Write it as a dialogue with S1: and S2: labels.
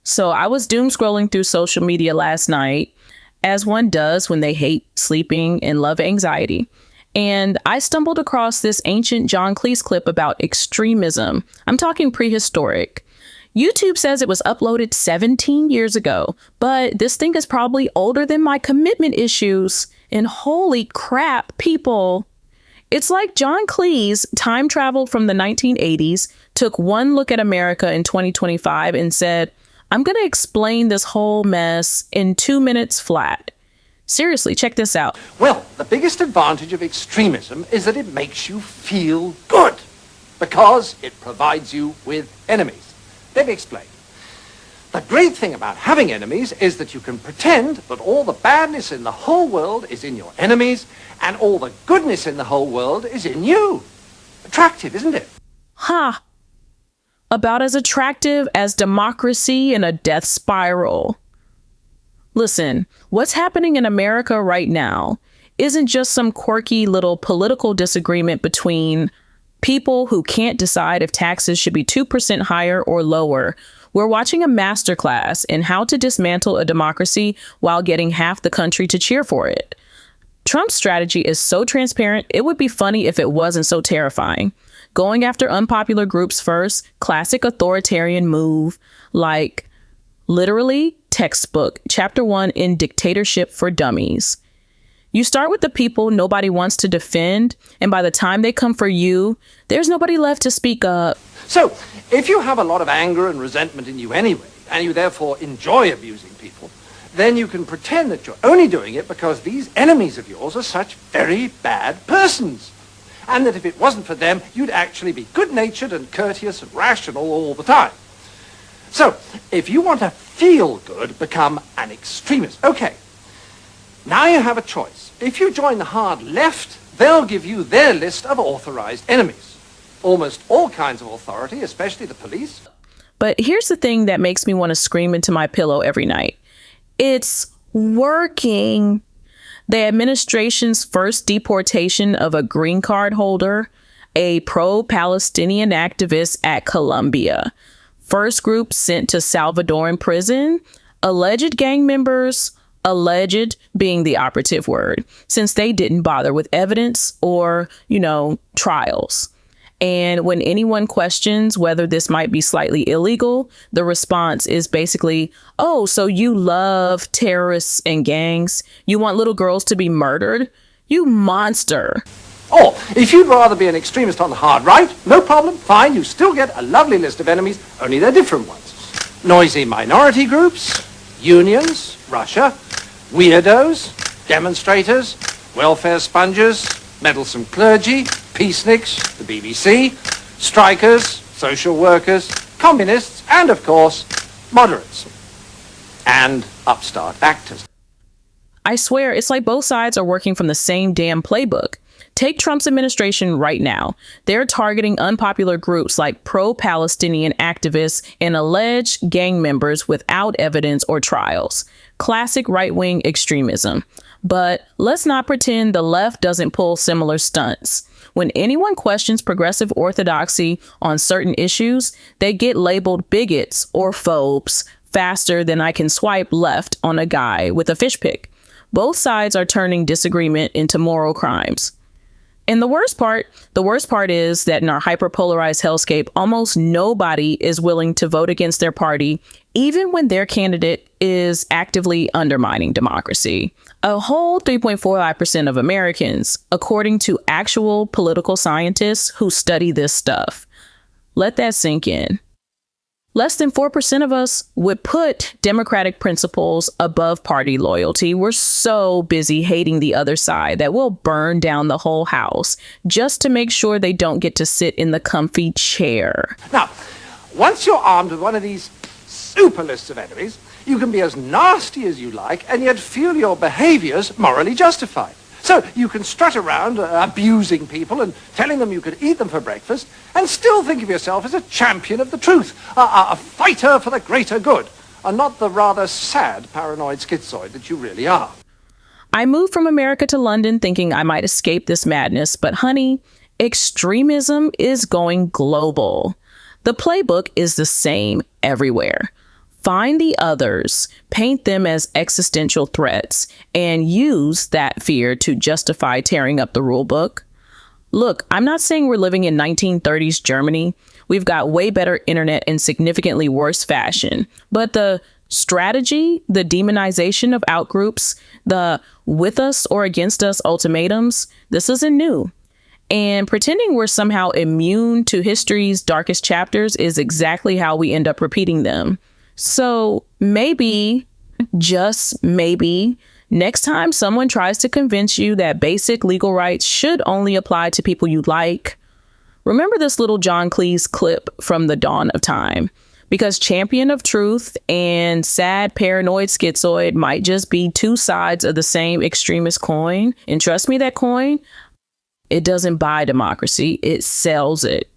S1: So I was doom scrolling through social media last night, as one does when they hate sleeping and love anxiety. And I stumbled across this ancient John Cleese clip about extremism. I'm talking prehistoric. YouTube says it was uploaded 17 years ago, but this thing is probably older than my commitment issues. And holy crap, people. It's like John Cleese time traveled from the 1980s, took one look at America in 2025 and said, I'm going to explain this whole mess in 2 minutes flat. Seriously, check this out.
S2: Well, the biggest advantage of extremism is that it makes you feel good because it provides you with enemies. Let me explain. The great thing about having enemies is that you can pretend that all the badness in the whole world is in your enemies and all the goodness in the whole world is in you. Attractive, isn't it?
S1: Ha! About as attractive as democracy in a death spiral. Listen, what's happening in America right now isn't just some quirky little political disagreement between people who can't decide if taxes should be 2% higher or lower. We're watching a masterclass in how to dismantle a democracy while getting half the country to cheer for it. Trump's strategy is so transparent, it would be funny if it wasn't so terrifying. Going after unpopular groups first, classic authoritarian move, like literally textbook, chapter 1 in Dictatorship for Dummies. You start with the people nobody wants to defend, and by the time they come for you, there's nobody left to speak up.
S2: So, if you have a lot of anger and resentment in you anyway, and you therefore enjoy abusing people, then you can pretend that you're only doing it because these enemies of yours are such very bad persons. And that if it wasn't for them, you'd actually be good-natured and courteous and rational all the time. So, if you want to feel good, become an extremist. Okay, now you have a choice. If you join the hard left, they'll give you their list of authorized enemies. Almost all kinds of authority, especially the police.
S1: But here's the thing that makes me want to scream into my pillow every night. It's working. The administration's first deportation of a green card holder, a pro-Palestinian activist at Columbia. First group sent to Salvadoran prison, alleged gang members, alleged being the operative word, since they didn't bother with evidence or, trials. And when anyone questions whether this might be slightly illegal, the response is basically, oh, so you love terrorists and gangs? You want little girls to be murdered? You monster.
S2: Or, if you'd rather be an extremist on the hard right, no problem, fine, you still get a lovely list of enemies, only they're different ones. Noisy minority groups, unions, Russia, weirdos, demonstrators, welfare sponges, meddlesome clergy, peaceniks, the BBC, strikers, social workers, communists, and, of course, moderates. And upstart actors.
S1: I swear, it's like both sides are working from the same damn playbook. Take Trump's administration right now. They're targeting unpopular groups like pro-Palestinian activists and alleged gang members without evidence or trials. Classic right-wing extremism. But let's not pretend the left doesn't pull similar stunts. When anyone questions progressive orthodoxy on certain issues, they get labeled bigots or phobes faster than I can swipe left on a guy with a fish pick. Both sides are turning disagreement into moral crimes. And the worst part is that in our hyperpolarized hellscape, almost nobody is willing to vote against their party, even when their candidate is actively undermining democracy. A whole 3.45% of Americans, according to actual political scientists who study this stuff. Let that sink in. Less than 4% of us would put democratic principles above party loyalty. We're so busy hating the other side that we'll burn down the whole house just to make sure they don't get to sit in the comfy chair.
S2: Now, once you're armed with one of these super lists of enemies, you can be as nasty as you like and yet feel your behaviors morally justified. So you can strut around abusing people and telling them you could eat them for breakfast and still think of yourself as a champion of the truth, a fighter for the greater good, and not the rather sad paranoid schizoid that you really are.
S1: I moved from America to London thinking I might escape this madness, but honey, extremism is going global. The playbook is the same everywhere. Find the others, paint them as existential threats, and use that fear to justify tearing up the rule book. Look, I'm not saying we're living in 1930s Germany. We've got way better internet and significantly worse fashion. But the strategy, the demonization of outgroups, the with us or against us ultimatums, this isn't new. And pretending we're somehow immune to history's darkest chapters is exactly how we end up repeating them. So maybe, just maybe, next time someone tries to convince you that basic legal rights should only apply to people you like, remember this little John Cleese clip from the dawn of time. Because champion of truth and sad paranoid schizoid might just be two sides of the same extremist coin. And trust me, that coin, it doesn't buy democracy, it sells it.